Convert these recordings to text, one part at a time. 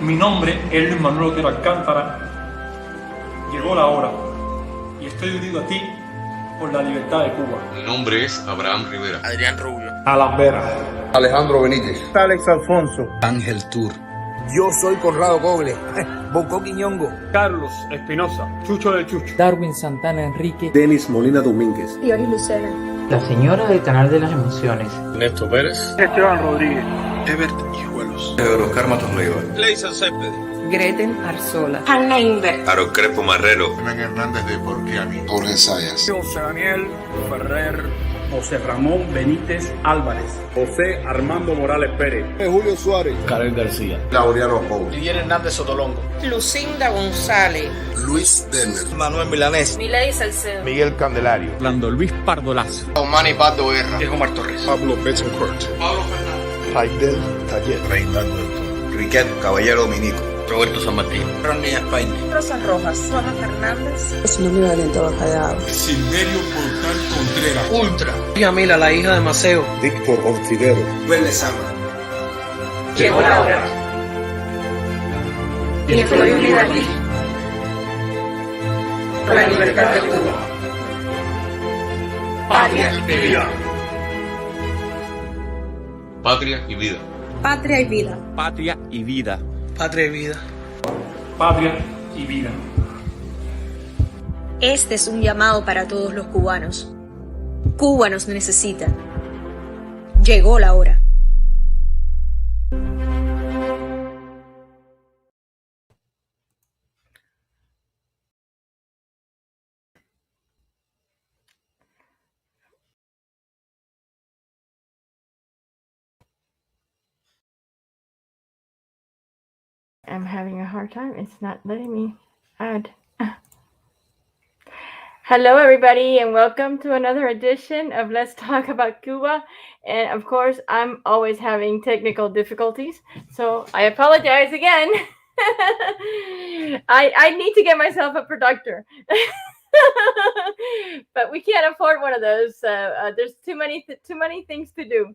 Mi nombre es Luis Manuel Otero Alcántara. Llegó la hora y estoy unido a ti por la libertad de Cuba. Mi nombre es Abraham Rivera. Adrián Rubio. Alan Vera. Alejandro Benítez. Alex Alfonso. Ángel Tour. Yo soy Conrado Cogle. Bonco Quiñongo. Carlos Espinosa. Chucho del Chucho. Darwin Santana Enrique. Denis Molina Domínguez. Dioris Lucena. La señora del canal de las emociones. Néstor Pérez. Esteban Rodríguez. Ebert Hijuelos. Oscar Matos Leiva. Leison Céspedes. Greten Arzola. Hanna Inver. Aro Crepo Marrero. Hernán Hernández de Porquiani. Jorge Sayas. José Daniel Ferrer. José Ramón Benítez Álvarez. José Armando Morales Pérez. Julio Suárez. Karen García. Laureano Pou. Miguel Hernández Sotolongo. Lucinda González. Luis Denner. Manuel Milanés. Milady Salcedo. Miguel Candelario. Lando Luis Pardolazo. Omani Pardo Guerra. Diego Omar Torres. Pablo Bettencourt. Pablo Fernández. Raidel Taller. Reinaldo Elton. Riquet Caballero Dominico. Roberto San Martín. Ronnie España. Rosa Rojas. Juana Fernández. Es nombre Valiente Bacallao. Silverio Portal Contreras. Ultra. Yamila, la hija de Maceo. Víctor Ortiguero. Vélez Sama. Llegó la hora. Y estoy unida a ti. Por la libertad de Cuba. Patria y vida. Patria y vida. Patria y vida. Patria y vida. Patria y vida. Patria y vida. Este es un llamado para todos los cubanos. Cuba nos necesita. Llegó la hora. I'm having a hard time. It's not letting me add. Hello, everybody, and welcome to another edition of Let's Talk About Cuba. And of course, I'm always having technical difficulties, so I apologize again. I need to get myself a productor, but we can't afford one of those. There's too many things to do.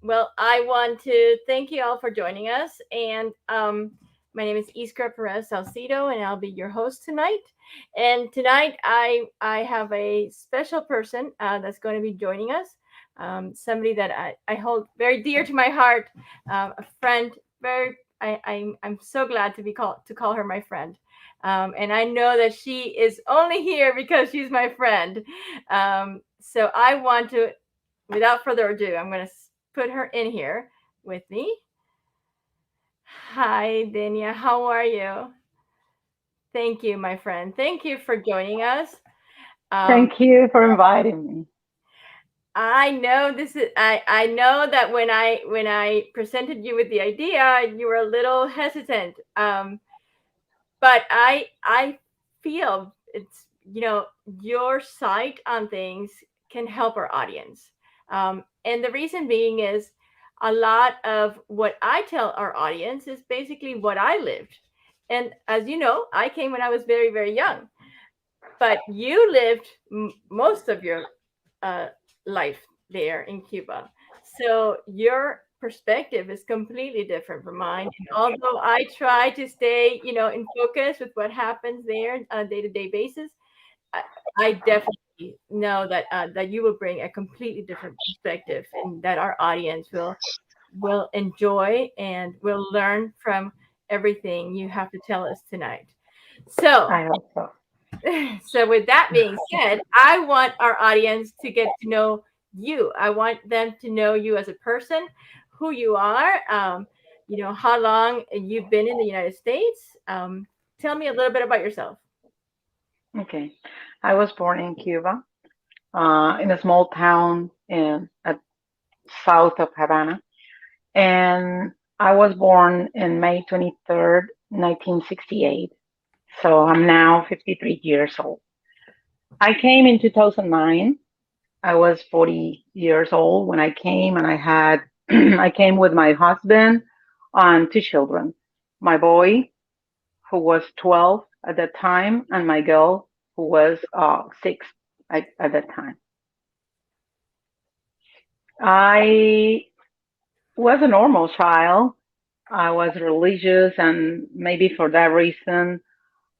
Well, I want to thank you all for joining us. And my name is Iskra Perez Salcido, and I'll be your host tonight. And tonight, I have a special person that's going to be joining us. Somebody that I hold very dear to my heart, a friend. I'm so glad to call her my friend. And I know that she is only here because she's my friend. So I want to, without further ado, I'm going to put her in here with me. Hi, Denia. How are you? Thank you, my friend. Thank you for joining us. Thank you for inviting me. I know this is. I know that when I presented you with the idea, you were a little hesitant. But I feel it's your sight on things can help our audience. And the reason being is a lot of what I tell our audience is basically what I lived. And as you know, I came when I was very, very young. But you lived most of your life there in Cuba. So your perspective is completely different from mine. And although I try to stay, in focus with what happens there on a day-to-day basis, I definitely know that you will bring a completely different perspective, and that our audience will enjoy and will learn from everything you have to tell us tonight. So I hope so. So with that being said, I want our audience to get to know you. I want them to know you as a person, who you are, how long you've been in the United States. Tell me a little bit about yourself. Okay. I was born in Cuba, in a small town at south of Havana. And I was born in May 23rd, 1968. So I'm now 53 years old. I came in 2009. I was 40 years old when I came, and I came with my husband and 2 children. My boy, who was 12 at that time, and my girl, who was 6 at that time. I was a normal child. I was religious, and maybe for that reason,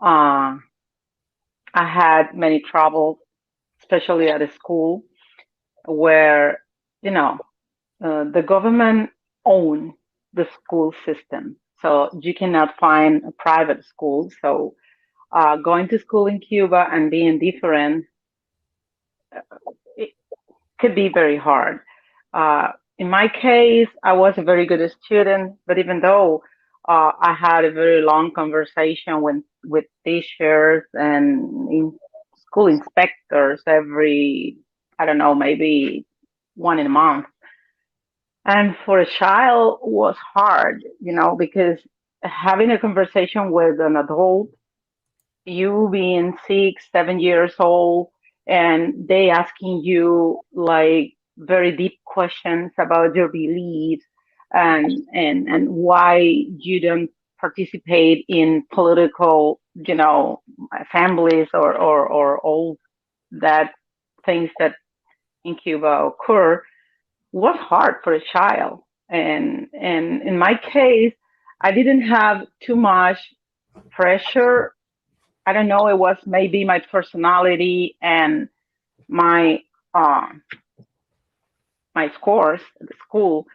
uh, I had many troubles, especially at a school where, you know, the government own the school system. So you cannot find a private school. So going to school in Cuba and being different, it could be very hard. Uh, in my case, I was a very good student, but even though I had a very long conversation with teachers and school inspectors every, I don't know, maybe one in a month. And for a child was hard, because having a conversation with an adult, you being 6, 7 years old, and they asking you like very deep questions about your beliefs and why you don't participate in political, assemblies or all that things that in Cuba occur was hard for a child. And in my case, I didn't have too much pressure. I don't know, it was maybe my personality and my uh, my scores at the school.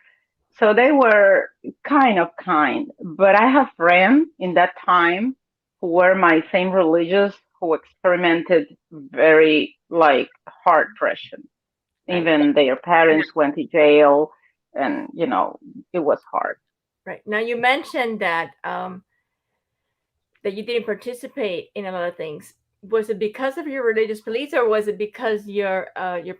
So they were kind, but I have friends in that time who were my same religious who experimented very like hard pressure. Right. Even their parents went to jail, and it was hard. Right. Now you mentioned that that you didn't participate in a lot of things. Was it because of your religious beliefs, or was it because your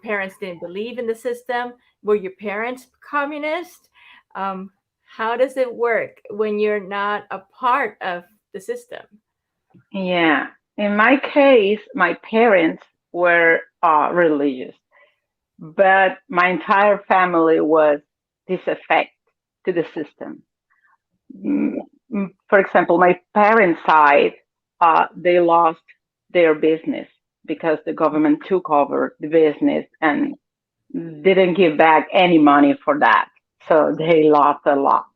parents didn't believe in the system? Were your parents communist? How does it work when you're not a part of the system? Yeah. In my case, my parents were religious, but my entire family was disaffected to the system. For example, my parents' side, they lost their business because the government took over the business and didn't give back any money for that. So they lost a lot.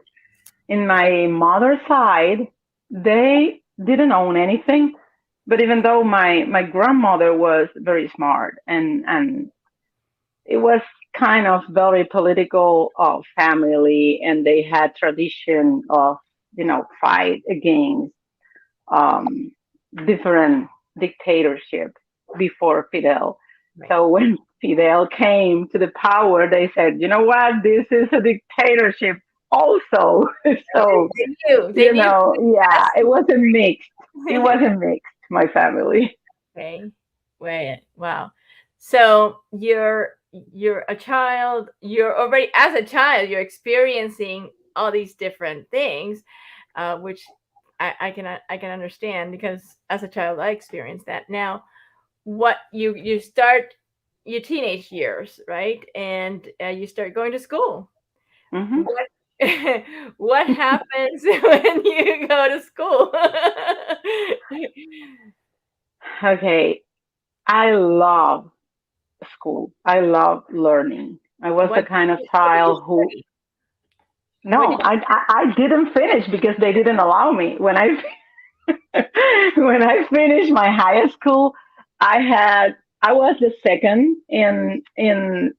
In my mother's side, they didn't own anything. But even though my grandmother was very smart, and it was kind of very political family, and they had tradition of fight against um, different dictatorship before Fidel. Right. So when Fidel came to the power, they said, you know what, this is a dictatorship also. So They knew. yeah, it was a mix. It was a mix. My family. Okay. Wait. Wow. So you're a child. You're already, as a child, you're experiencing all these different things, which I can understand, because as a child I experienced that. Now, what you start your teenage years, right, and you start going to school. Mm-hmm. What happens when you go to school? Okay, I love school. I love learning. I was the kind of child who. No, I didn't finish because they didn't allow me. When I when I finished my high school, I was the second in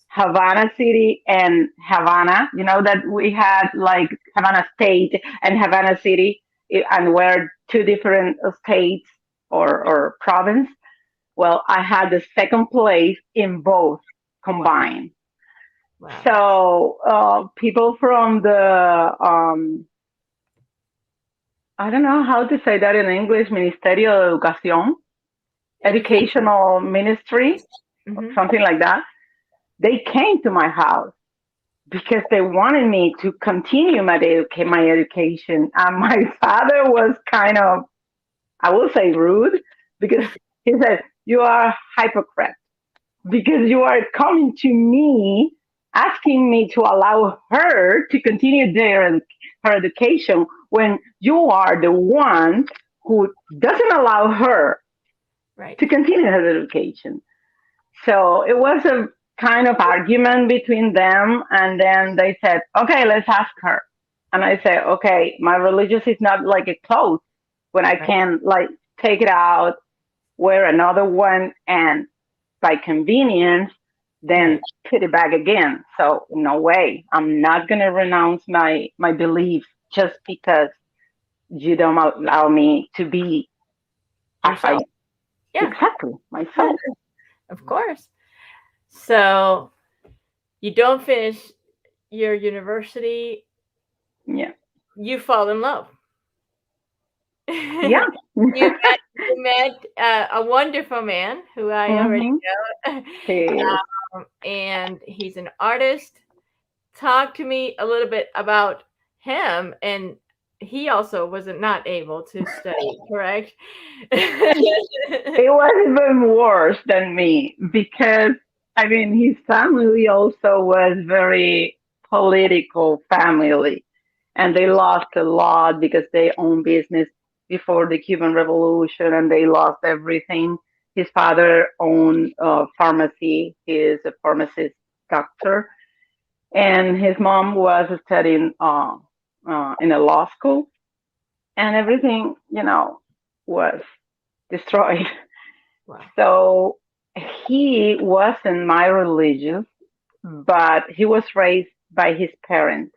Havana City and Havana. You know that we had like Havana State and Havana City, and we're two different states or province. Well, I had the second place in both combined. Wow. So people from the I don't know how to say that in English, Ministerio de Educación, educational ministry, something like that. They came to my house because they wanted me to continue my education. And my father was kind of, I will say, rude, because he said, "You are a hypocrite because you are coming to me asking me to allow her to continue her education when you are the one who doesn't allow her to continue her education." So it was a kind of argument between them, and then they said, "Okay, let's ask her." and I say, okay, my religious is not like a clothes when I can like take it out, wear another one, and by convenience, then put it back again. So no way, I'm not gonna renounce my belief just because you don't allow me to be as I exactly myself. Of course. So you don't finish your university. Yeah. You fall in love. Yeah. you met a wonderful man who I already know. And he's an artist. Talk to me a little bit about him. And he also wasn't not able to study, correct? It was even worse than me because I mean his family also was very political family, and they lost a lot because they owned business before the Cuban Revolution, and they lost everything. His father owned a pharmacy. He is a pharmacist doctor, and his mom was studying in a law school, and everything, was destroyed. Wow. So he wasn't my religious, but he was raised by his parents.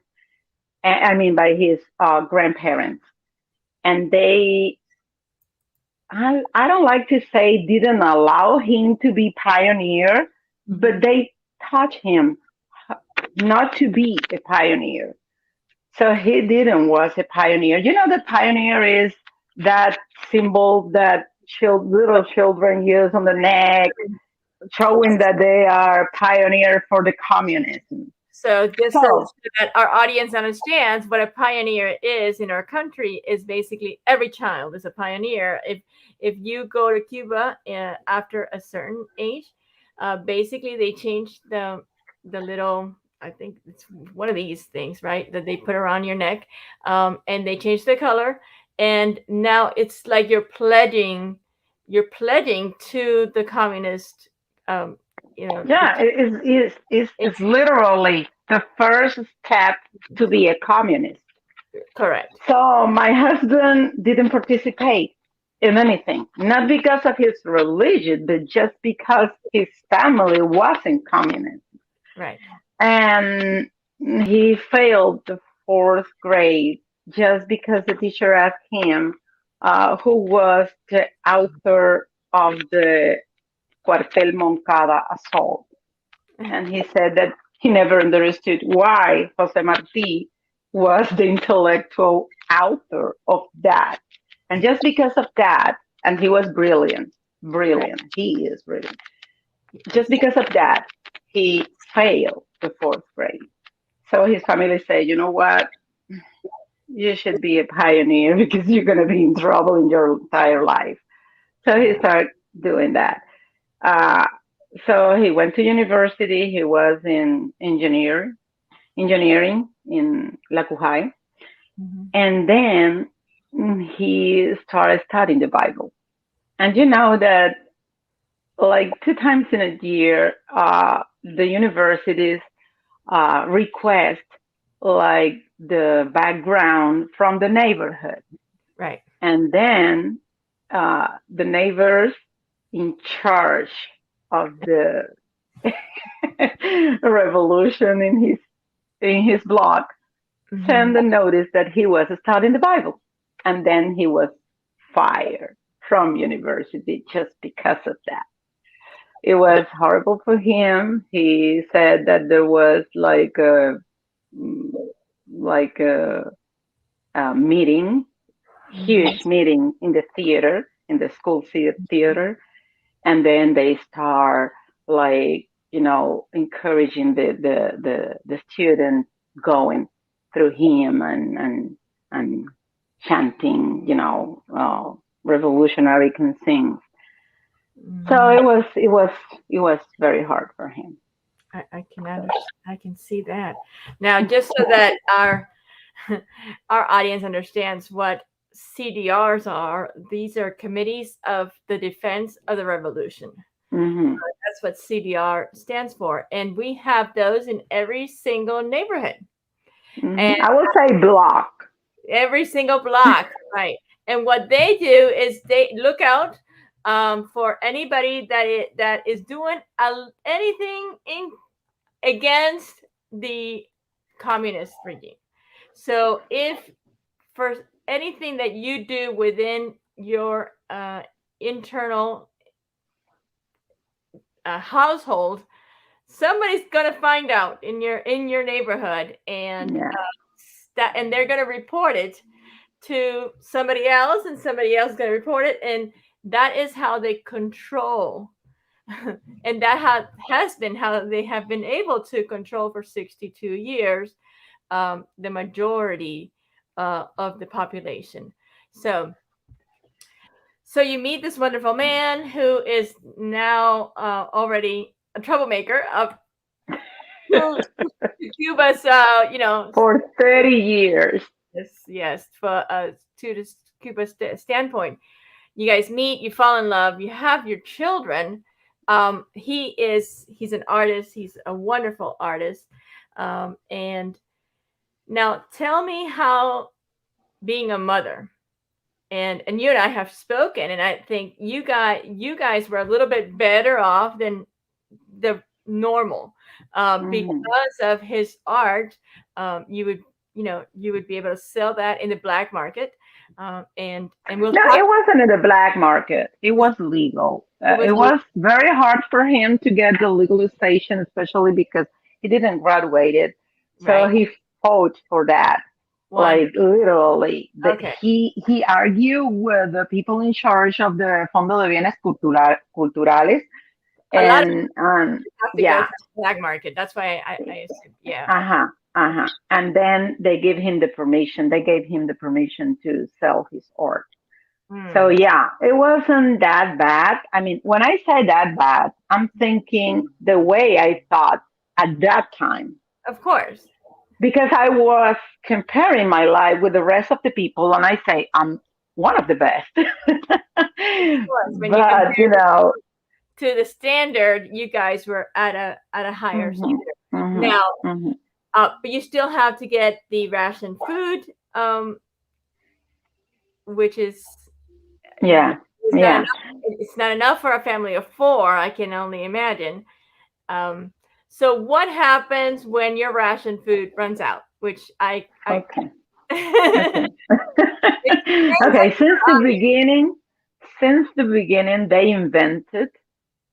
I mean, by his grandparents, and I don't like to say didn't allow him to be pioneer, but they taught him not to be a pioneer. So he didn't was a pioneer. You know, the pioneer is that symbol that little children use on the neck, showing that they are pioneer for the communism. So just so that our audience understands what a pioneer is in our country is basically every child is a pioneer. If you go to Cuba after a certain age, basically they changed the little, I think it's one of these things, right, that they put around your neck, and they changed the color, and now it's like you're pledging to the communist. Yeah, it's literally the first step to be a communist. Correct. So my husband didn't participate in anything, not because of his religion, but just because his family wasn't communist. Right. And he failed the fourth grade just because the teacher asked him who was the author of the Cuartel Moncada assault. And he said that he never understood why Jose Marti was the intellectual author of that. And just because of that, and he was brilliant, he is brilliant. Just because of that, he failed the fourth grade. So his family said, you know what? You should be a pioneer because you're going to be in trouble in your entire life. So he started doing that. So he went to university. He was in engineering in La Cujay. And then he started studying the Bible. And you know that like 2 times in a year, the universities request like the background from the neighborhood. Right. And then the neighbors in charge of the revolution in his block sent a notice that he was studying the Bible, and then he was fired from university just because of that. It was horrible for him. He said that there was like a meeting, huge meeting in the theater, in the school theater, and then they start like encouraging the students going through him and chanting revolutionary things. So it was very hard for him. I can understand. I can see that. Now, just so that our audience understands what CDRs are, these are Committees of the Defense of the Revolution. That's what CDR stands for, and we have those in every single neighborhood. And I would say block. every single block, right? And what they do is they look out for anybody that is doing anything against the communist regime. So if for anything that you do within your internal household, somebody's gonna find out in your neighborhood, and and they're gonna report it to somebody else, and somebody else is gonna report it, and that is how they control. And that has been how they have been able to control for 62 years the majority of the population. So you meet this wonderful man who is now already a troublemaker of Cuba's, for 30 years. Yes, for to the Cuba's standpoint. You guys meet, you fall in love, you have your children. He's an artist. He's a wonderful artist. And now tell me how being a mother, and you and I have spoken, and I think you guys were a little bit better off than the normal because of his art. You would be able to sell that in the black market. And we'll No, it wasn't in the black market. It was legal. It was very hard for him to get the legalization, especially because he didn't graduate it. So he fought for that. Like literally, he argued with the people in charge of the Fondo de Bienes Culturales, and yeah, black market. That's why I assume, and then they gave him the permission. They gave him the permission to sell his art. So yeah, it wasn't that bad. I mean, when I say that bad, I'm thinking the way I thought at that time. Of course. Because I was comparing my life with the rest of the people, and I say I'm one of the best. But to the standard, you guys were at a higher standard. Now, but you still have to get the ration food, which is it's not enough for a family of 4. I can only imagine. So what happens when your ration food runs out? Which okay. Okay. Since the beginning, they invented,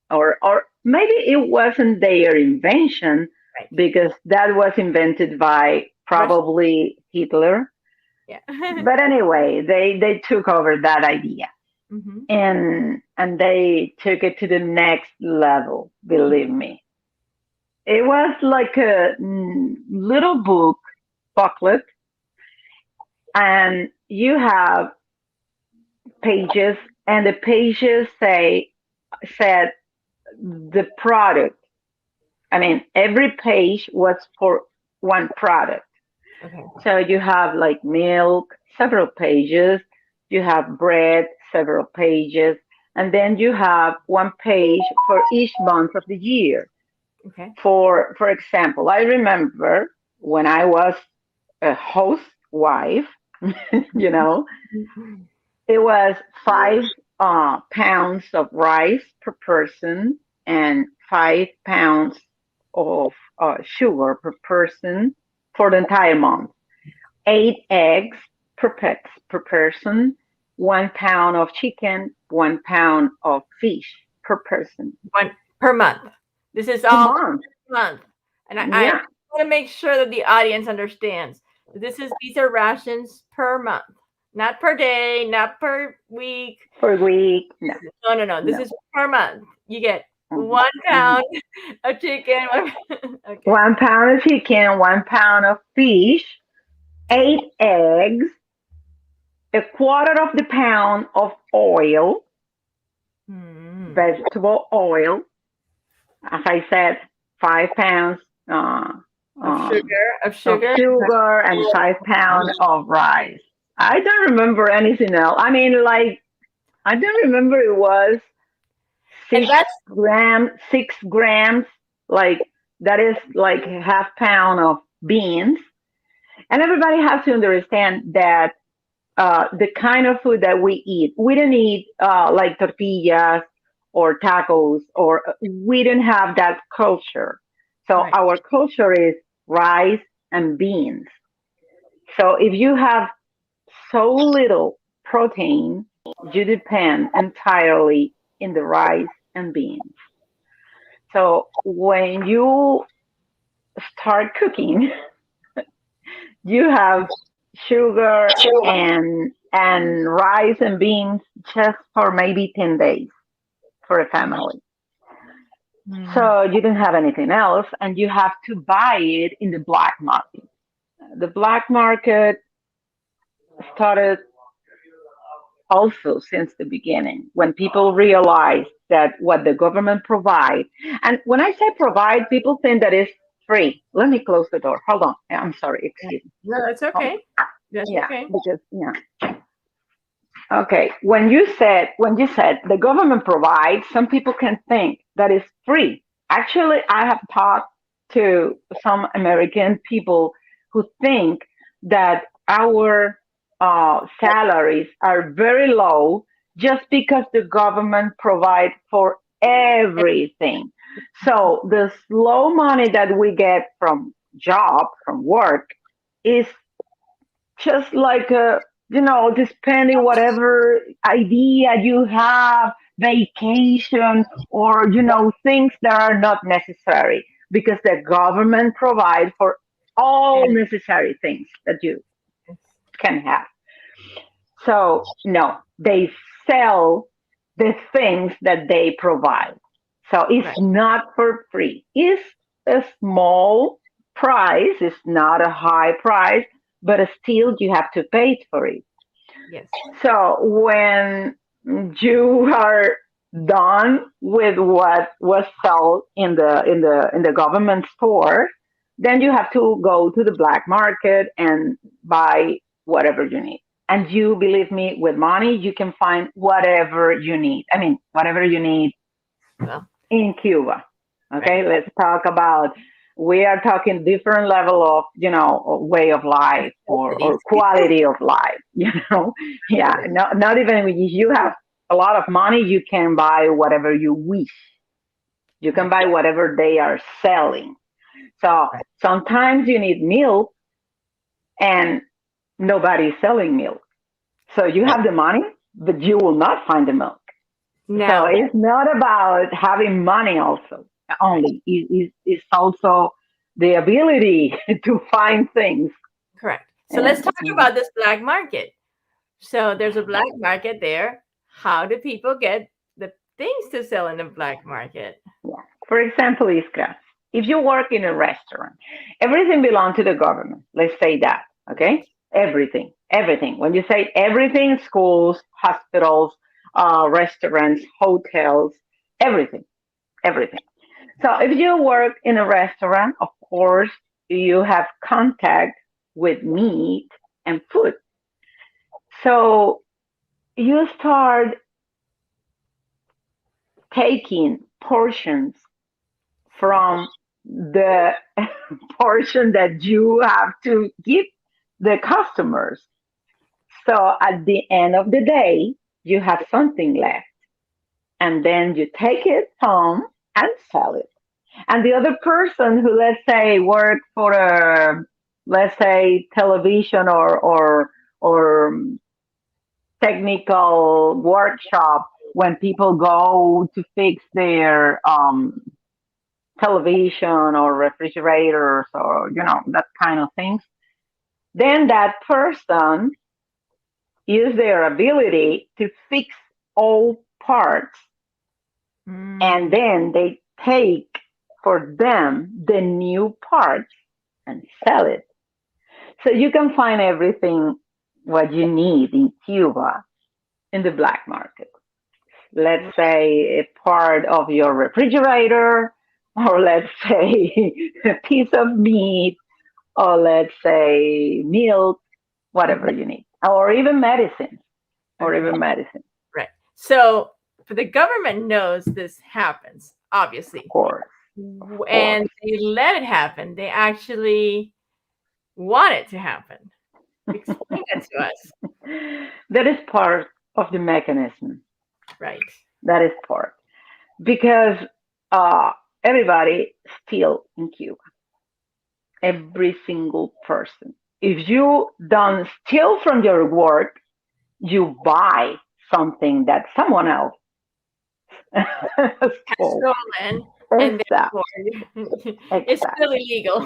or maybe it wasn't their invention, because that was invented by probably Hitler. Yeah. But anyway, they took over that idea, and they took it to the next level. Believe me. It was like a little booklet, and you have pages, and the pages said the product. I mean, every page was for one product. Okay. So you have like milk, several pages. You have bread, several pages, and then you have one page for each month of the year. Okay. For example, I remember when I was a housewife, it was 5 pounds of rice per person and 5 pounds of sugar per person for the entire month. 8 eggs per person, 1 pound of chicken, 1 pound of fish per person. 1 per month. This is all per month. And I want to make sure that the audience understands. These are rations per month, not per day, not per week. Per week, no. This is per month. You get 1 pound of chicken. 1 pound of chicken, 1 pound of fish, 8 eggs, 1/4 of the pound of oil, vegetable oil. As I said, 5 pounds of sugar, and 5 pounds of rice. I don't remember anything else. I mean, I don't remember. It was 6 grams. Like that is like 1/2 pound of beans, And everybody has to understand that the kind of food that we eat, we don't eat like tortillas or tacos, or we don't have that culture. So Right. our culture is rice and beans. So if you have so little protein, you depend entirely in the rice and beans. So when you start cooking, you have sugar and rice and beans just for maybe 10 days for a family. So you don't have anything else, and you have to buy it in the black market. The black market started also since the beginning when people realized that what the government provide, and when I say provide, people think that it's free. Let me close the door. Hold on. I'm sorry. Excuse me. No, that's okay. That's Yeah, okay. because okay. When you said the government provides, some people can think that it's free. Actually, I have talked to some American people who think that our salaries are very low just because the government provides for everything. So the slow money that we get from job, from work, is just like just spending whatever idea you have, vacation, or things that are not necessary because the government provides for all necessary things that you can have. So no, they sell the things that they provide. So it's not for free. It's a small price. It's not a high price, but still you have to pay for it. Yes. So when you are done with what was sold in the government store, then you have to go to the black market and buy whatever you need. And you believe me, with money you can find whatever you need. I mean, whatever you need in Cuba. Okay, let's talk about. We are talking different level of way of life or quality of life. Yeah, not even if you have a lot of money, you can buy whatever you wish. You can buy whatever they are selling. So sometimes you need milk, and nobody is selling milk. So you have the money, but you will not find the milk. No. So it's not about having money also only. It's also the ability to find things. Correct. So let's talk about this black market. So there's a black market there. How do people get the things to sell in the black market? Yeah. For example, Iskra, if you work in a restaurant, everything belongs to the government. Let's say that, okay? Everything. When you say everything, schools, hospitals, restaurants, hotels, everything. So if you work in a restaurant, of course, you have contact with meat and food. So you start taking portions from the portion that you have to give the customers. So at the end of the day, you have something left. And then you take it home and sell it. And the other person who, let's say, worked for a, let's say, television or technical workshop, when people go to fix their television or refrigerators or that kind of things, then that person use their ability to fix all parts, and then they take for them the new parts and sell it. So you can find everything what you need in Cuba in the black market. Let's say a part of your refrigerator, or let's say a piece of meat, or let's say milk, whatever you need, or even medicine, Right. So the government knows this happens, obviously. Of course. And they let it happen. They actually want it to happen? Explain that to us. That is part of the mechanism. Right. That is part. Because everybody steals in Cuba. Every single person. If you don't steal from your work, you buy something that someone else stole. Stolen, and therefore it's still illegal.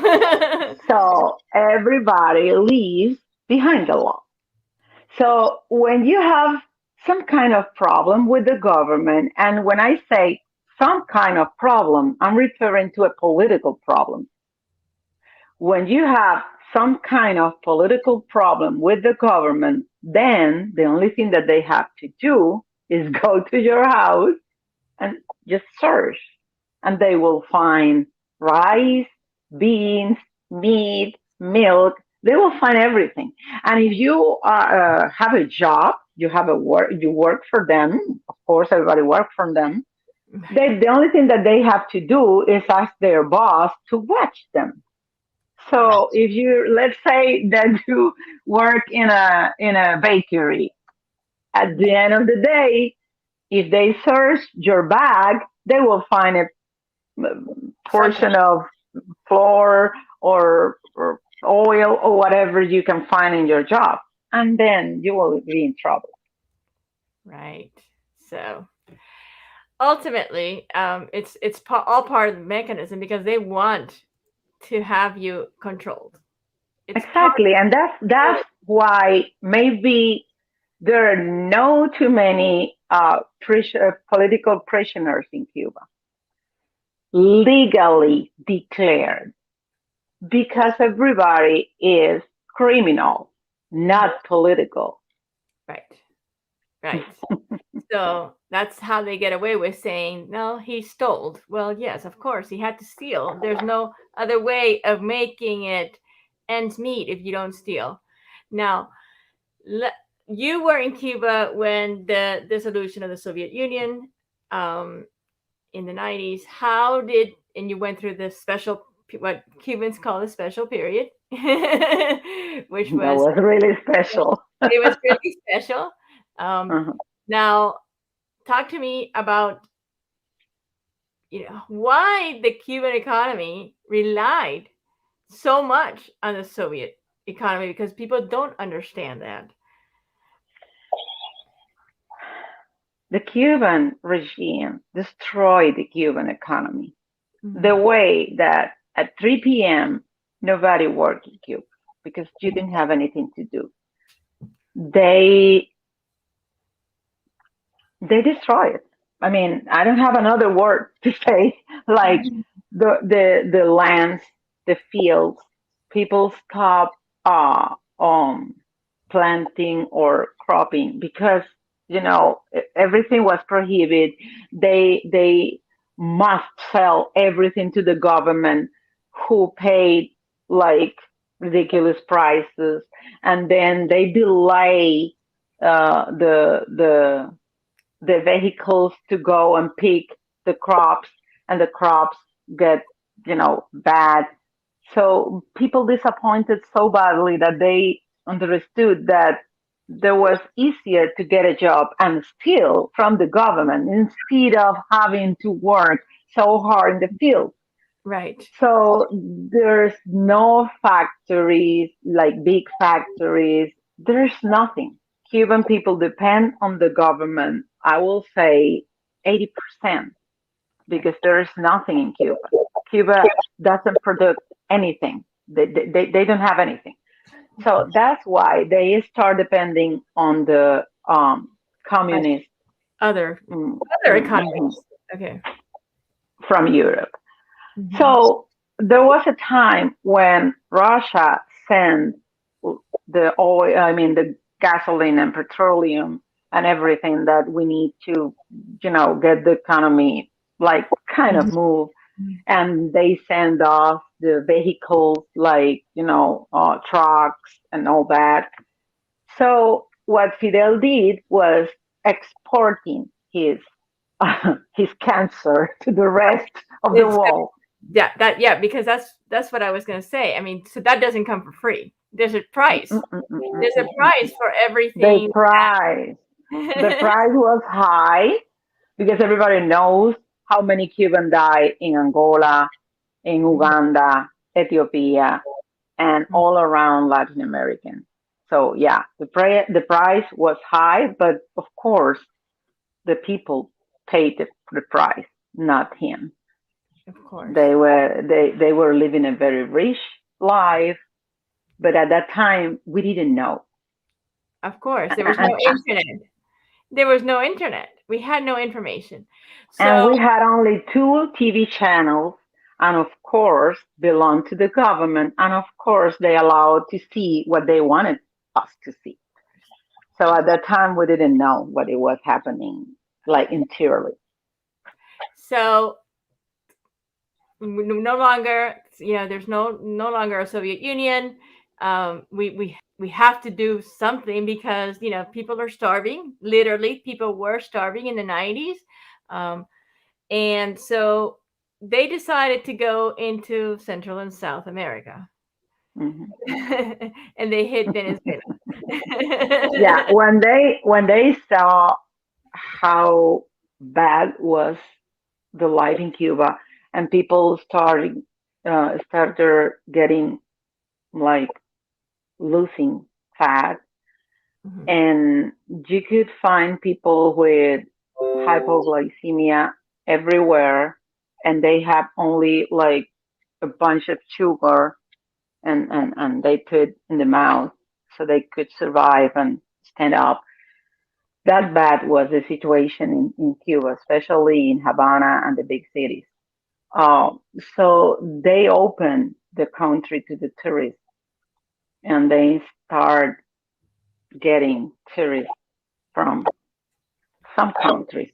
So everybody leaves behind the law. So when you have some kind of problem with the government, and when I say some kind of problem, I'm referring to a political problem. When you have some kind of political problem with the government, then the only thing that they have to do is go to your house and just search. And they will find rice, beans, meat, milk. They will find everything. And if you have a job, you have you work for them. Of course, everybody works for them. The only thing that they have to do is ask their boss to watch them. So if you, let's say that you work in a bakery, at the end of the day, if they search your bag, they will find a portion of flour or oil or whatever you can find in your job, and then you will be in trouble. Right. So ultimately, it's all part of the mechanism because they want to have you controlled. Exactly, and that's why maybe there are no too many political prisoners in Cuba, legally declared, because everybody is criminal, not political. Right. Right. So that's how they get away with saying, no, he stole. Well, yes, of course, he had to steal. There's no other way of making it ends meet if you don't steal. Now, you were in Cuba when the dissolution of the Soviet Union in the 90s. And you went through the special, what Cubans call the special period, which was really special. It was really special. Now, talk to me about why the Cuban economy relied so much on the Soviet economy, because people don't understand that. The Cuban regime destroyed the Cuban economy. The way that at 3 p.m. nobody worked in Cuba because you didn't have anything to do. They destroy it. I mean, I don't have another word to say, like the lands, the fields, people stop planting or cropping because, everything was prohibited. They must sell everything to the government, who paid like ridiculous prices, and then they delay the vehicles to go and pick the crops, and the crops get bad. So people disappointed so badly that they understood that there was easier to get a job and steal from the government instead of having to work so hard in the field. Right. So there's no factories, like big factories. There's nothing. Cuban people depend on the government, I will say 80%, because there's nothing in Cuba. Cuba doesn't produce anything. They don't have anything. So that's why they start depending on the communist other economies. Okay. From Europe. So there was a time when Russia sent the oil, the gasoline and petroleum and everything that we need to, get the economy like kind of move. And they send off the vehicles like, trucks and all that. So what Fidel did was exporting his cancer to the rest of the world. Yeah, because that's what I was going to say. I mean, so that doesn't come for free. There's a price. There's a price for everything. The price was high because everybody knows how many Cubans died in Angola, in Uganda, Ethiopia, and all around Latin America. So yeah, the price was high, but of course the people paid the price, not him. Of course. They were living a very rich life, but at that time we didn't know. Of course, there was no internet. There was no internet. We had no information. And we had only 2 TV channels, and of course belonged to the government, and of course they allowed to see what they wanted us to see. So at that time we didn't know what it was happening, like entirely. So no longer, there's no longer a Soviet Union. We have to do something because people are starving. Literally, people were starving in the 90s, and so they decided to go into Central and South America. Mm-hmm. And they hit Venezuela. Yeah, when they saw how bad was the life in Cuba, and people started getting like losing fat, and you could find people with hypoglycemia everywhere, and they have only like a bunch of sugar and they put in the mouth so they could survive and stand up. That bad was the situation in Cuba, especially in Havana and the big cities. So they opened the country to the tourists, and they start getting tourists from some countries.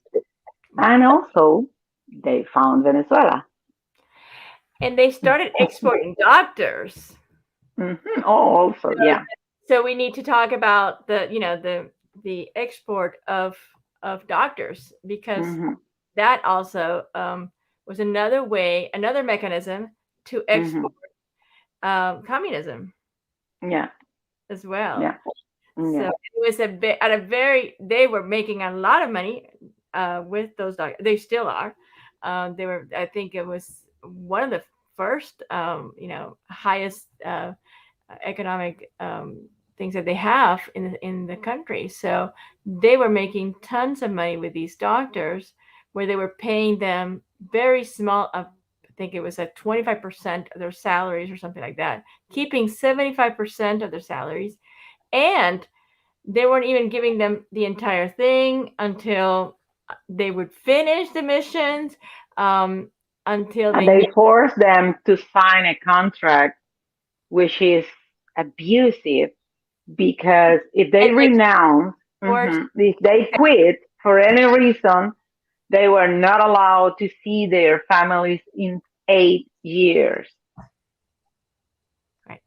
And also, they found Venezuela. And they started exporting doctors. Mm-hmm. Oh, also, yeah. So we need to talk about the export of doctors, because that also was another mechanism to export communism. Yeah. As well. Yeah. So it was they were making a lot of money with those doctors. They still are. I think it was one of the first, highest economic things that they have in the country. So they were making tons of money with these doctors, where they were paying them very small. I think it was at 25% of their salaries or something like that, keeping 75% of their salaries, and they weren't even giving them the entire thing until they would finish the missions. Until they forced them to sign a contract, which is abusive, because if they renounce, if they quit for any reason, they were not allowed to see their families in 8 years. Right.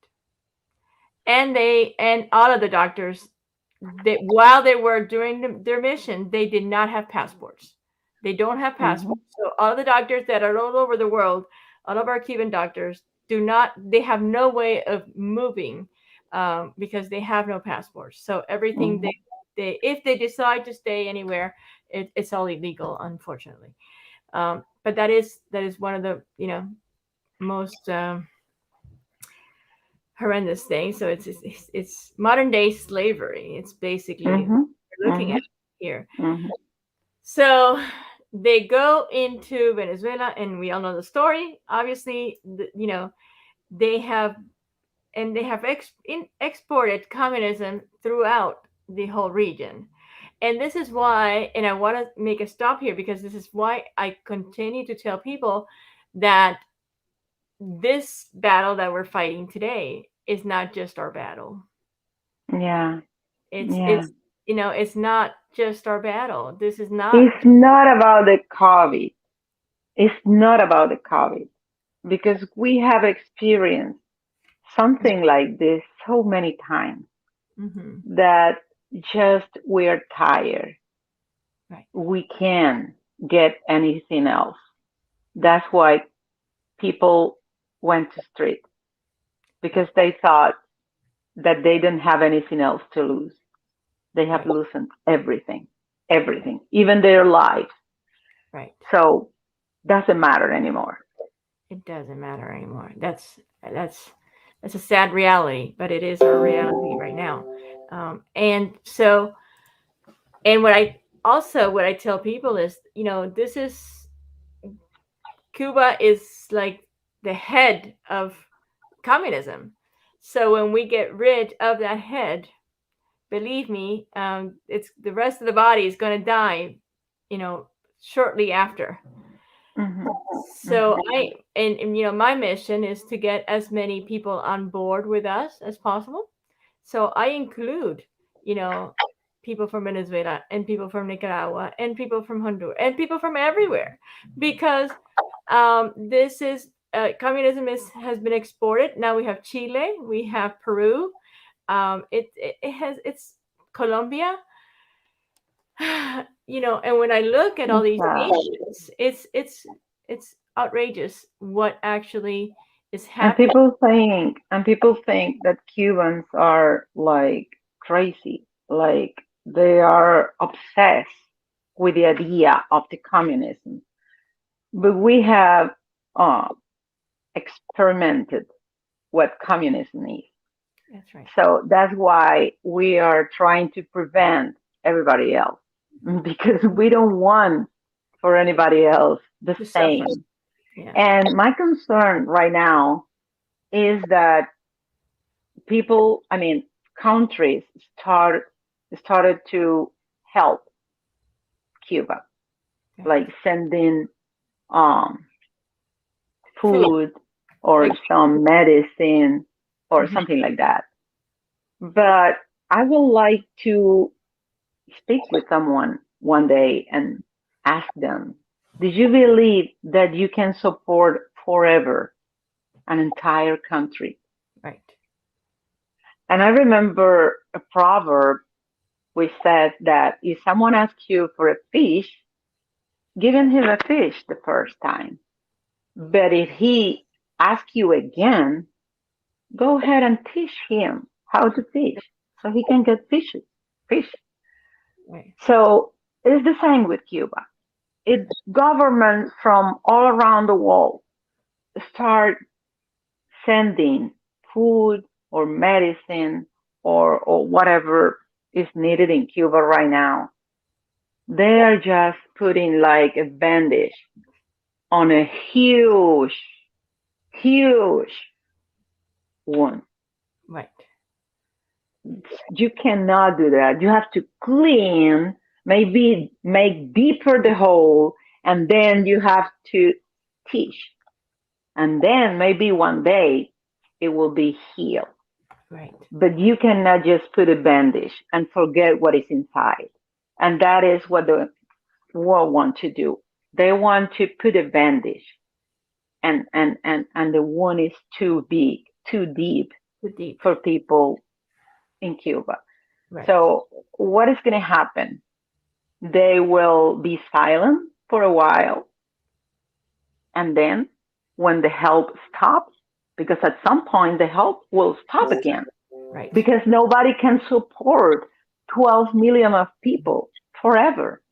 And all of the doctors, while they were doing their mission, they did not have passports. They don't have passports. So all of the doctors that are all over the world, all of our Cuban doctors they have no way of moving because they have no passports. So everything if they decide to stay anywhere, it's all illegal, unfortunately. But that is one of the most horrendous things. So it's modern day slavery. It's basically what we're looking at here. So they go into Venezuela, and we all know the story. Obviously, they have exported communism throughout the whole region. And this is why, and I want to make a stop here, because this is why I continue to tell people that this battle that we're fighting today is not just our battle. Yeah. It's not just our battle. This is not. It's not about the COVID. It's not about the COVID, because we have experienced something like this so many times that just we're tired. Right. We can't get anything else. That's why people went to street because they thought that they didn't have anything else to lose. They have loosened everything, everything, even their lives. Right. So doesn't matter anymore. It doesn't matter anymore. That's a sad reality, but it is our reality right now. And what I tell people is, Cuba is like the head of communism. So when we get rid of that head, believe me, it's the rest of the body is going to die, shortly after. Mm-hmm. So my mission is to get as many people on board with us as possible. So I include, people from Venezuela and people from Nicaragua and people from Honduras and people from everywhere, because this is communism has been exported. Now we have Chile, we have Peru, it's Colombia, and when I look at all these nations, it's outrageous what actually is happening. And people think that Cubans are like crazy, like they are obsessed with the idea of the communism. But we have experimented what communism is. That's right. So that's why we are trying to prevent everybody else, because we don't want for anybody else the same. Yeah. And my concern right now is that countries started to help Cuba, like sending food or some medicine or something like that. But I would like to speak with someone one day and ask them, did you believe that you can support forever an entire country? Right. And I remember a proverb which says that if someone asks you for a fish, give him a fish the first time. But if he asks you again, go ahead and teach him how to fish so he can get fish. Right. So it's the same with Cuba. It's governments from all around the world start sending food or medicine or whatever is needed in Cuba right now. They are just putting like a bandage on a huge wound. Right. You cannot do that. You have to clean, maybe make deeper the hole, and then you have to teach. And then maybe one day it will be healed. Right. But you cannot just put a bandage and forget what is inside. And that is what the world want to do. They want to put a bandage, and the wound is too big, too deep for people in Cuba. Right. So what is going to happen? They will be silent for a while, and then when the help stops, because at some point the help will stop again, right? Because nobody can support 12 million of people forever.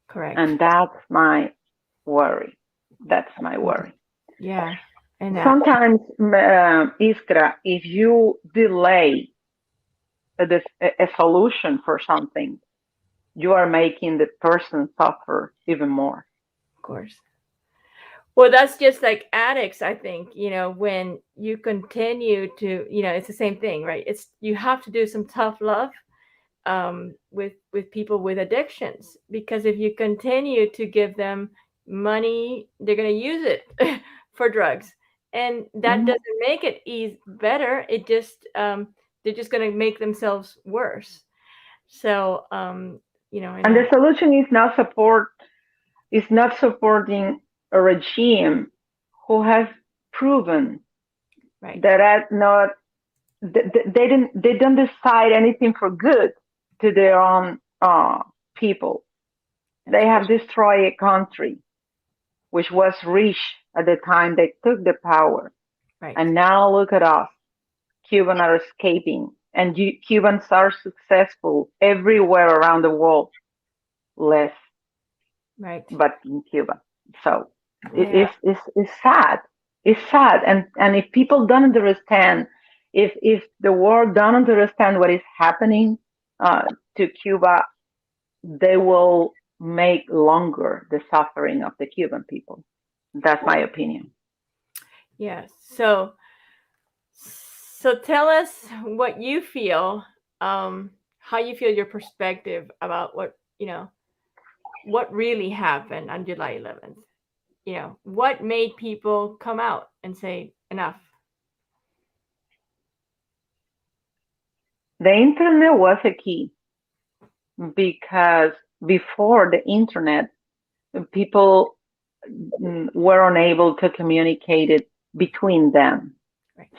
Correct. And that's my worry. That's my worry. Yeah. And sometimes, Iskra, if you delay a solution for something, you are making the person suffer even more. Of course. Well, that's just like addicts, I think, when you continue to, it's the same thing, right? You have to do some tough love with people with addictions, because if you continue to give them money, they're going to use it for drugs. And that doesn't make it better. It just, they're just going to make themselves worse. So, and the solution is not supporting a regime who has proven that they don't decide anything for good to their own people. They have destroyed a country which was rich at the time they took the power. Right. And now look at us. Cubans are escaping, and Cubans are successful everywhere around the world, less, right, but in Cuba. So it's sad. It's sad, and if people don't understand, if the world don't understand what is happening to Cuba, they will make longer the suffering of the Cuban people. That's my opinion. Yes. So tell us what you feel, how you feel, your perspective about what really happened on July 11th. What made people come out and say enough? The internet was a key, because before the internet, people were unable to communicate it between them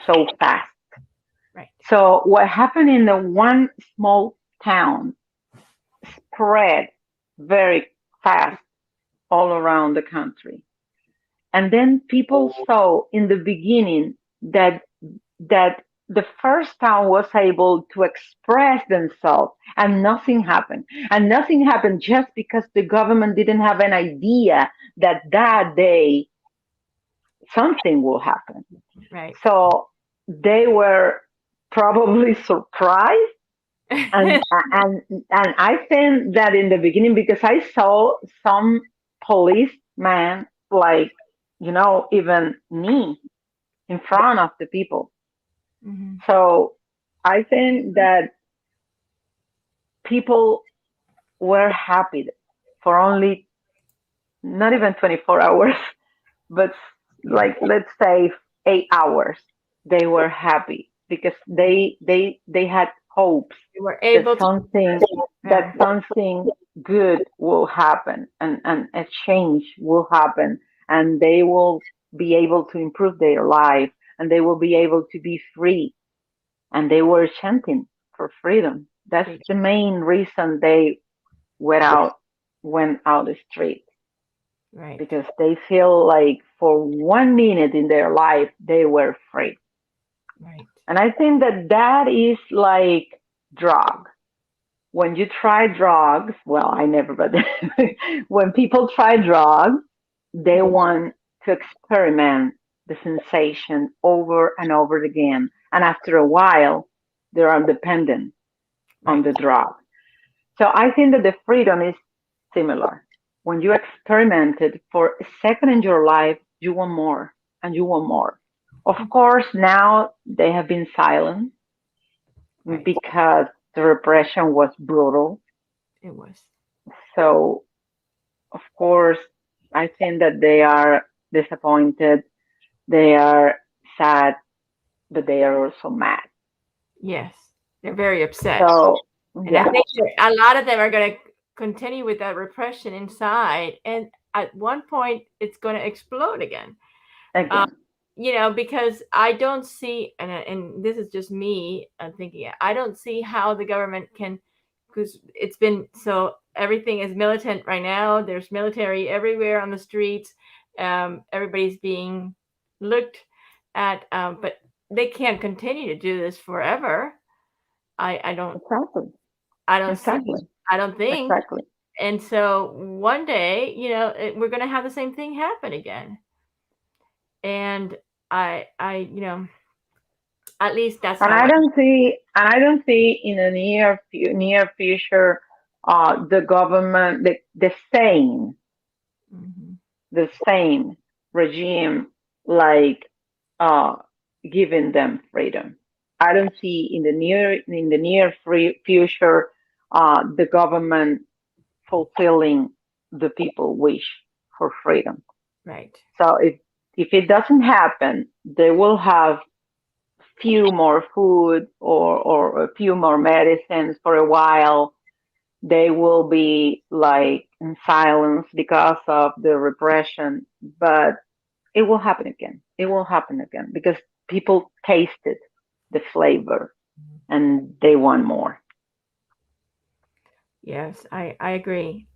so fast. Right. So what happened in the one small town spread very fast all around the country. And then people saw in the beginning that the first town was able to express themselves, and nothing happened. And nothing happened just because the government didn't have an idea that that day something will happen. Right. So they were probably surprised. and I think that in the beginning, because I saw some policemen, like, even me in front of the people. Mm-hmm. So I think that people were happy for only not even 24 hours, but like, let's say 8 hours. They were happy because they had hopes They were able that something good will happen, and a change will happen, and they will be able to improve their life, and they will be able to be free. And they were chanting for freedom. That's the main reason they went out the street. Right. Because they feel like for 1 minute in their life they were free. Right. And I think that is like drug. When you try drugs, well, I never, but when people try drugs, they want to experiment the sensation over and over again. And after a while, they're dependent on the drug. So I think that the freedom is similar. When you experimented for a second in your life, you want more and you want more. Of course, now they have been silent because the repression was brutal. It was. So, of course, I think that they are disappointed, they are sad, but they are also mad. Yes, they're very upset. So, and I think a lot of them are going to continue with that repression inside, and at one point it's going to explode again. Because I don't see, and this is just me thinking, I don't see how the government can, because it's been so, everything is militant right now. There's military everywhere on the streets. Everybody's being looked at, but they can't continue to do this forever. I don't think. Exactly. And so one day, we're going to have the same thing happen again. And I at least that's. And I don't see in the near future, the government, the same regime, like giving them freedom. I don't see in the near future, the government fulfilling the people wish for freedom. Right. So if it doesn't happen, they will have few more food or a few more medicines for a while. They will be like in silence because of the repression, but it will happen again. It will happen again because people tasted the flavor and they want more. Yes, I agree.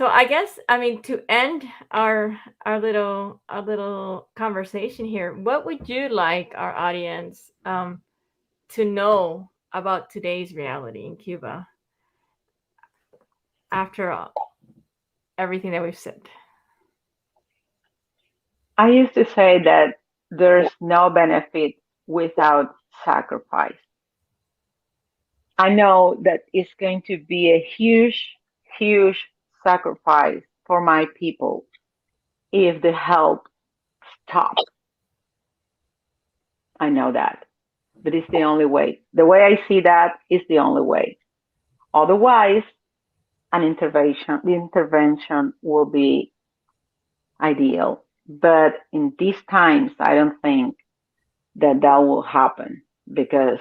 So I guess, I mean, to end our little conversation here, what would you like our audience to know about today's reality in Cuba after everything that we've said? I used to say that there's no benefit without sacrifice. I know that it's going to be a huge, huge sacrifice for my people if the help stops. I know that, but it's the only way. The way I see that is the only way. Otherwise, the intervention will be ideal. But in these times, I don't think that will happen because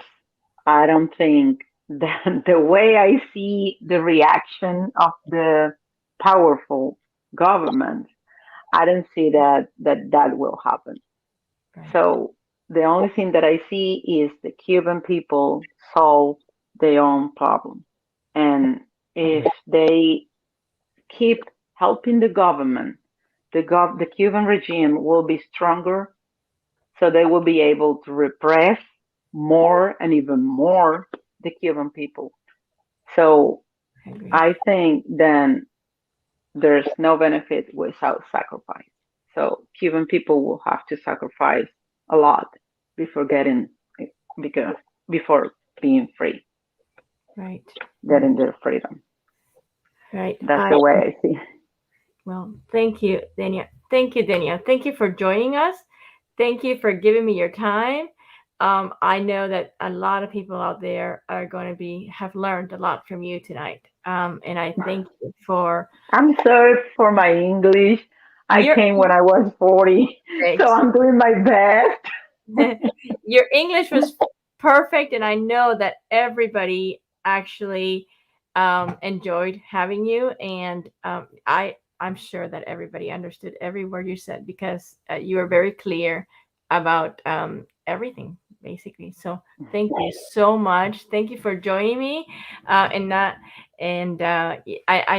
I don't think that the way I see the reaction of the powerful government, I don't see that will happen. Right. So the only thing that I see is the Cuban people solve their own problem. And if they keep helping the government, the Cuban regime will be stronger, so they will be able to repress more and even more the Cuban people. So I think then there's no benefit without sacrifice. So Cuban people will have to sacrifice a lot before before being free. Right. Getting their freedom. Right. That's the way I see it. Well, thank you, Denia. Thank you, Denia. Thank you for joining us. Thank you for giving me your time. I know that a lot of people out there are going to have learned a lot from you tonight. And I thank you for. I'm sorry for my English. I came when I was 40, so I'm doing my best. Your English was perfect, and I know that everybody actually enjoyed having you. And I'm sure that everybody understood every word you said because you were very clear about everything, basically. So thank you so much. Thank you for joining me. I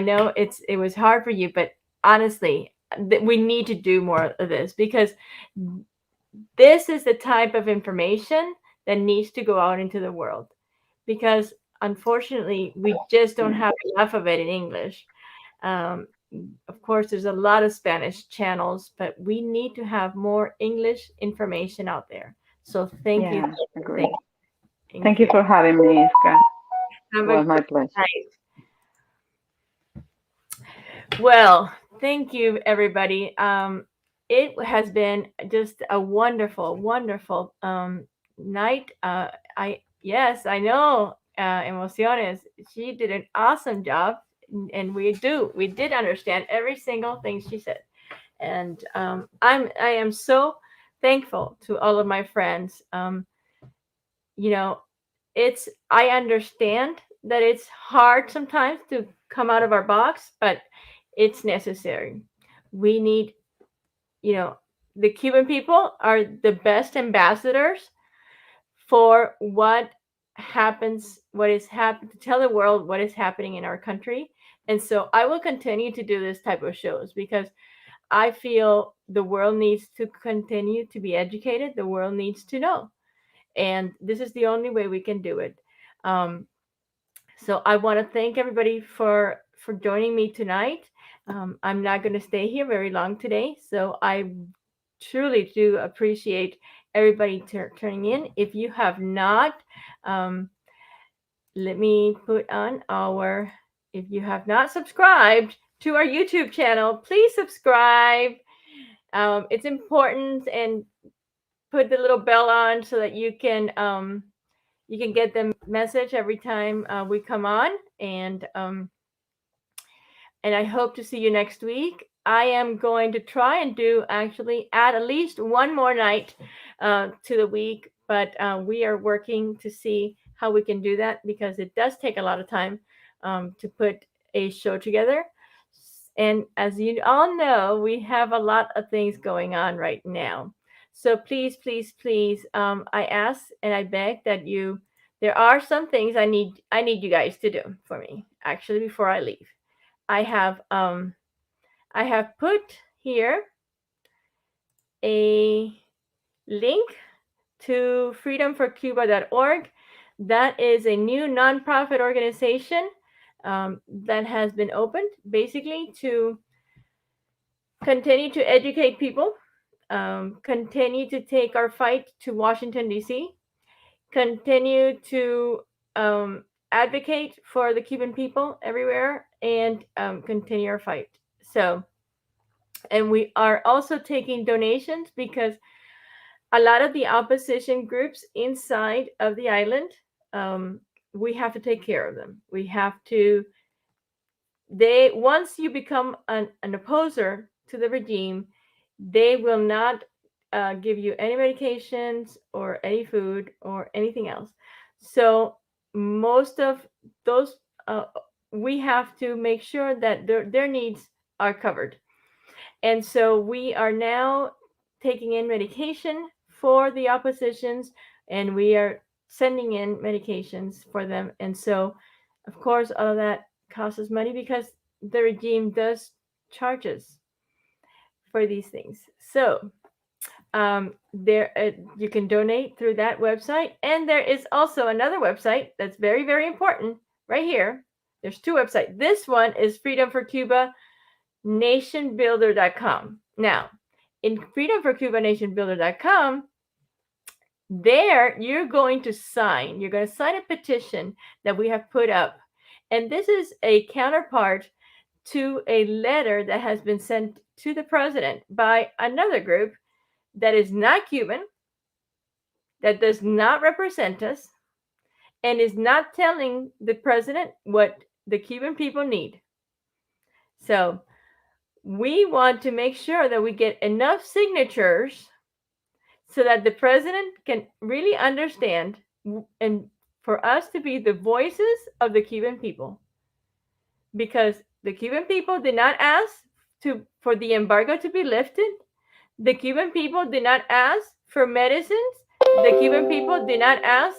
know it was hard for you, but honestly, we need to do more of this because this is the type of information that needs to go out into the world because unfortunately we just don't have enough of it in English. Of course, there's a lot of Spanish channels, but we need to have more English information out there. So thank you. Agree. Thank you for having me, Iska. It was my pleasure. Well, thank you, everybody. It has been just a wonderful, wonderful night. Yes, I know, Emociones. She did an awesome job, and we did understand every single thing she said, and I am so thankful to all of my friends. I understand that it's hard sometimes to come out of our box, but it's necessary. We need, the Cuban people are the best ambassadors for what is happening, to tell the world what is happening in our country. And so I will continue to do this type of shows because I feel the world needs to continue to be educated. The world needs to know. And this is the only way we can do it. So I want to thank everybody for joining me tonight. I'm not going to stay here very long today, so I truly do appreciate everybody turning in. If you have not, let me put on if you have not subscribed to our YouTube channel, please subscribe. It's important, and put the little bell on so that you can get the message every time we come on, and I hope to see you next week. I am going to try and add at least one more night to the week, but we are working to see how we can do that because it does take a lot of time to put a show together. And as you all know, we have a lot of things going on right now. So please, please, please, I ask and I beg that there are some things I need you guys to do for me, actually, before I leave. I have put here a link to freedomforcuba.org. That is a new nonprofit organization that has been opened basically to continue to educate people, continue to take our fight to Washington, D.C., continue to advocate for the Cuban people everywhere, and continue our fight. So, and we are also taking donations because a lot of the opposition groups inside of the island, we have to take care of them. We have to, once you become an opposer to the regime, they will not give you any medications or any food or anything else. So most of those, we have to make sure that their needs are covered. And so we are now taking in medication for the oppositions, and we are sending in medications for them. And so, of course, all of that costs us money because the regime does charges for these things. So you can donate through that website. And there is also another website that's very, very important right here. There's two websites. This one is Freedom for Cuba nationbuilder.com. Now, in freedomforcubanationbuilder.com, there you're going to sign a petition that we have put up. And this is a counterpart to a letter that has been sent to the president by another group that is not Cuban, that does not represent us, and is not telling the president what the Cuban people need. So we want to make sure that we get enough signatures so that the president can really understand, and for us to be the voices of the Cuban people. Because the Cuban people did not ask for the embargo to be lifted. The Cuban people did not ask for medicines. The Cuban people did not ask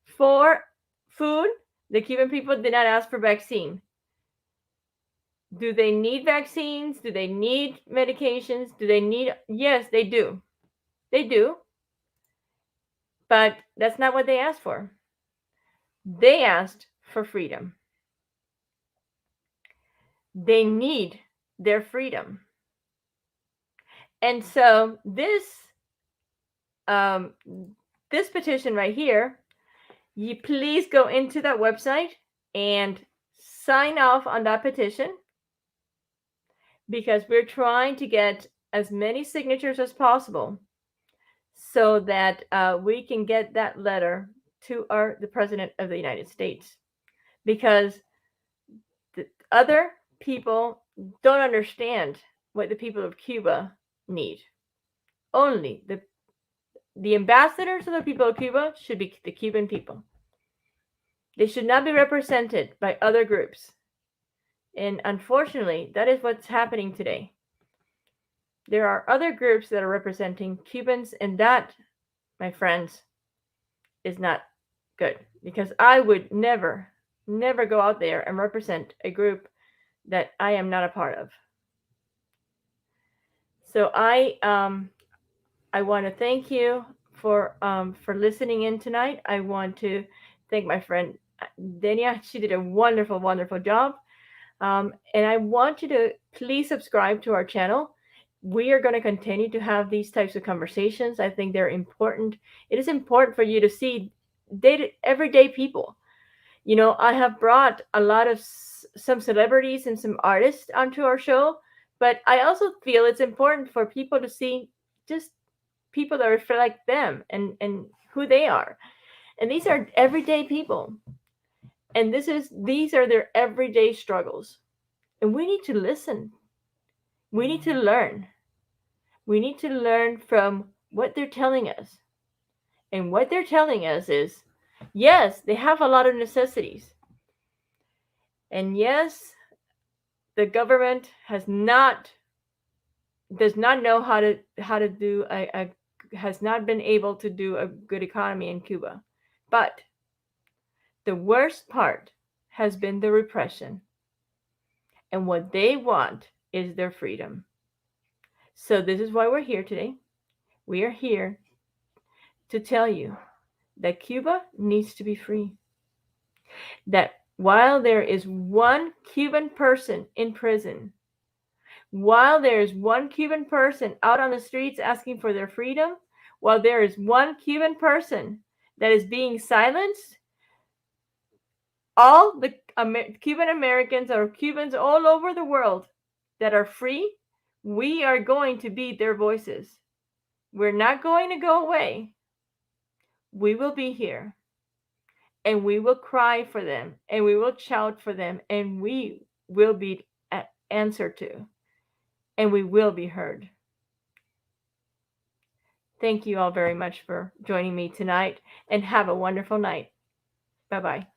for food. The Cuban people did not ask for vaccine. Do they need vaccines? Do they need medications? Do they need? Yes, they do. They do. But that's not what they asked for. They asked for freedom. They need their freedom. And so this petition right here, you please go into that website and sign off on that petition, because we're trying to get as many signatures as possible so that we can get that letter to the President of the United States. Because the other people don't understand what the people of Cuba need. Only the ambassadors of the people of Cuba should be the Cuban people. They should not be represented by other groups. And unfortunately, that is what's happening today. There are other groups that are representing Cubans, and that, my friends, is not good. Because I would never go out there and represent a group that I am not a part of. So I want to thank you for listening in tonight. I want to thank my friend Denia. She did a wonderful, wonderful job. And I want you to please subscribe to our channel. We are going to continue to have these types of conversations. I think they're important. It is important for you to see everyday people. You know, I have brought a lot of some celebrities and some artists onto our show, but I also feel it's important for people to see just people that reflect them and who they are. And these are everyday people. And these are their everyday struggles. And we need to listen. We need to learn. We need to learn from what they're telling us. And what they're telling us is, yes, they have a lot of necessities. And yes, the government does not know how to do has not been able to do a good economy in Cuba. But the worst part has been the repression. And what they want is their freedom. So this is why we're here today. We are here to tell you that Cuba needs to be free. That while there is one Cuban person in prison, while there is one Cuban person out on the streets asking for their freedom, while there is one Cuban person that is being silenced, all the Cuban Americans or Cubans all over the world that are free, we are going to be their voices. We're not going to go away. We will be here. And we will cry for them. And we will shout for them. And we will be answered to. And we will be heard. Thank you all very much for joining me tonight. And have a wonderful night. Bye-bye.